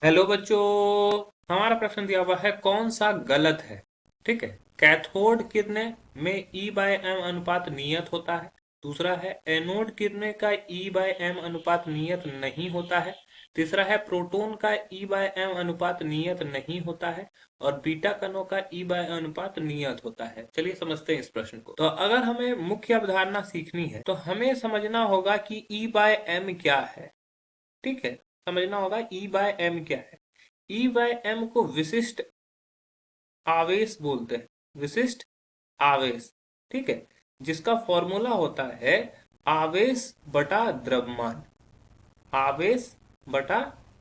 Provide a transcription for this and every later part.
Hello बच्चों। हमारा प्रश्न दिया हुआ है कौन सा गलत है। ठीक है। कैथोड किरणें में E/M अनुपात नियत होता है। दूसरा है एनोड किरणें का E/M अनुपात नियत नहीं होता है। तीसरा है प्रोटॉन का E/M अनुपात नियत नहीं होता है। और बीटा कणों का E/M अनुपात नियत होता है। चलिए समझते हैं इस प्रश्न को। तो अगर हमें मुख्य अवधारणा सीखनी है तो हमें समझना होगा कि E/M क्या है। ठीक है। समझना होगा E/M क्या है। E/M को विशिष्ट आवेश बोलते हैं। विशिष्ट आवेश। ठीक है। जिसका फॉर्मूला होता है आवेश बटा द्रव्यमान। आवेश बटा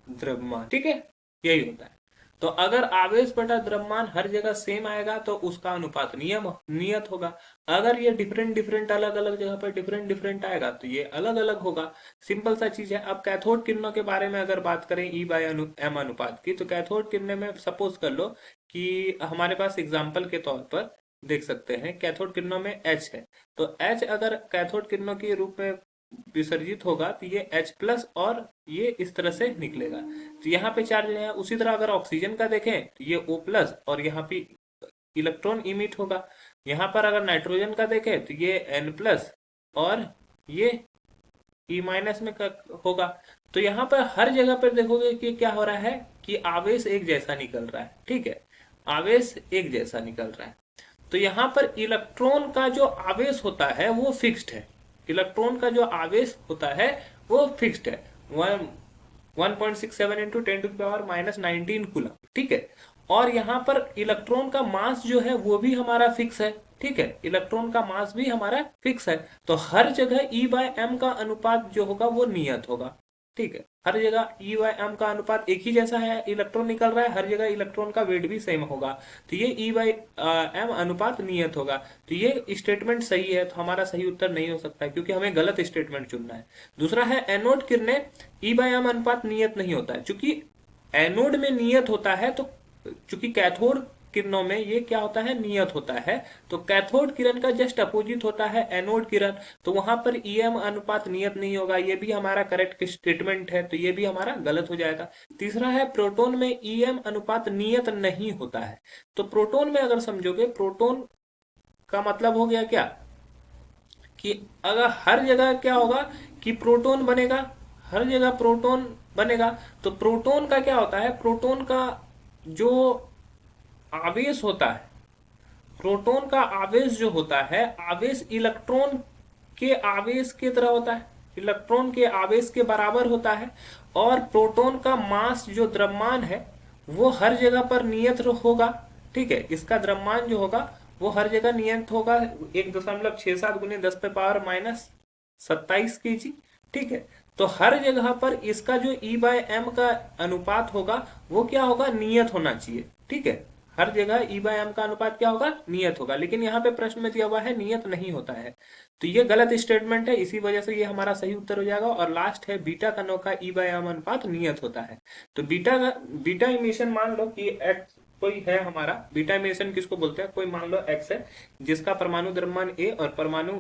द्रव्यमान। ठीक है। यही होता है। तो अगर आवेश बटा द्रव्यमान हर जगह सेम आएगा तो उसका अनुपात नियत होगा। अगर ये डिफरेंट डिफरेंट अलग अलग जगह पर डिफरेंट डिफरेंट आएगा तो ये अलग अलग होगा। सिंपल सा चीज है। अब कैथोड किरणों के बारे में अगर बात करें E/M अनुपात की, तो कैथोड किरणें में सपोज कर लो कि हमारे पास एग्जाम्पल के तौर पर देख सकते हैं कैथोड किरणों में H है। तो H अगर कैथोड किरणों के रूप में विसर्जित होगा तो ये H प्लस और ये इस तरह से निकलेगा। तो यहाँ पे चार्ज है। उसी तरह अगर ऑक्सीजन का देखें तो ये O प्लस और यहाँ पे इलेक्ट्रॉन इमिट होगा। यहाँ पर अगर नाइट्रोजन का देखें तो ये N प्लस और ये E माइनस में होगा। तो यहाँ पर हर जगह पर देखोगे कि क्या हो रहा है कि आवेश एक जैसा निकल रहा है। ठीक है। आवेश एक जैसा निकल रहा है। तो यहाँ पर इलेक्ट्रॉन का जो आवेश होता है वो फिक्स्ड है। इलेक्ट्रॉन का जो आवेश होता है वो फिक्स्ड है। 1.67 into 10 to the power -19 coulomb. ठीक है। और यहाँ पर इलेक्ट्रॉन का मास जो है वो भी हमारा फिक्स है। ठीक है। इलेक्ट्रॉन का मास भी हमारा फिक्स है। तो हर जगह E/M का अनुपात जो होगा वो नियत होगा। ठीक है। हर जगह E/M का अनुपात एक ही जैसा है। इलेक्ट्रॉन निकल रहा है, हर जगह इलेक्ट्रॉन का वेट भी सेम होगा। तो ये E/M अनुपात नियत होगा। तो ये स्टेटमेंट सही है। तो हमारा सही उत्तर नहीं हो सकता है क्योंकि हमें गलत स्टेटमेंट चुनना है। दूसरा है एनोड किरणें E/M अनुपात नियत नहीं होता है। चूंकि एनोड में नियत होता है तो चूंकि कैथोड किरणों में ये क्या होता है, नियत होता है। तो कैथोड किरण का जस्ट अपोजिट होता है एनोड किरण। तो वहां पर EM अनुपात नियत नहीं होगा। ये भी हमारा करेक्ट स्टेटमेंट है। तो ये भी हमारा गलत हो जाएगा। तीसरा है प्रोटॉन में EM अनुपात नियत नहीं होता है। तो प्रोटॉन में अगर समझोगे, प्रोटॉन का मतलब हो गया क्या कि अगर हर जगह क्या होगा कि प्रोटॉन बनेगा, हर जगह प्रोटॉन बनेगा। तो प्रोटॉन का क्या होता है, प्रोटॉन का जो आवेश होता है, प्रोटॉन का आवेश जो होता है, आवेश इलेक्ट्रॉन के आवेश की तरह होता है। इलेक्ट्रॉन के आवेश के बराबर होता है। और प्रोटॉन का मास जो द्रव्यमान है वो हर जगह पर नियत होगा। ठीक है। इसका द्रव्यमान जो होगा वो हर जगह नियत होगा। 1.67 × 10⁻⁻27 kg। ठीक है। तो हर जगह पर इसका जो E/M का अनुपात होगा वो क्या होगा, नियत होना चाहिए। ठीक है। हर जगह E/M का अनुपात क्या होगा, नियत होगा। लेकिन यहाँ पे प्रश्न में दिया हुआ है नियत नहीं होता है। तो ये गलत स्टेटमेंट है। इसी वजह से ये हमारा सही उत्तर हो जाएगा। और लास्ट है बीटा कणों का E/M अनुपात नियत होता है। तो बीटा इमिशन मान लो कि एक्स कोई है हमारा। बीटा इमिशन किसको बोलते हैं, कोई मान लो एक्स है जिसका परमाणु द्रव्यमान A और परमाणु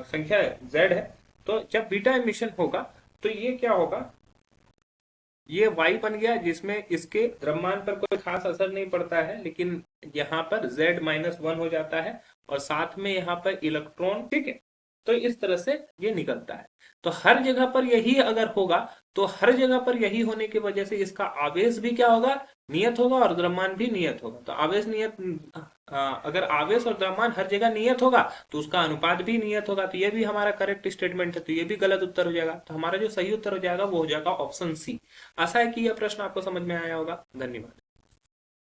संख्या Z है। तो जब बीटा इमिशन होगा तो ये क्या होगा, ये वाई बन गया जिसमें इसके द्रव्यमान पर कोई खास असर नहीं पड़ता है। लेकिन यहाँ पर Z-1 हो जाता है और साथ में यहाँ पर इलेक्ट्रॉन। ठीक है। तो इस तरह से ये निकलता है। तो हर जगह पर यही अगर होगा तो हर जगह पर यही होने की वजह से इसका आवेश भी क्या होगा, नियत होगा। और द्रव्यमान भी नियत होगा। तो आवेश नियत, अगर आवेश और द्रव्यमान हर जगह नियत होगा तो उसका अनुपात भी नियत होगा। तो ये भी हमारा करेक्ट स्टेटमेंट है। तो ये भी गलत उत्तर हो जाएगा। तो हमारा जो सही उत्तर हो जाएगा वो हो जाएगा ऑप्शन सी। आशा है कि यह प्रश्न आपको समझ में आया होगा। धन्यवाद।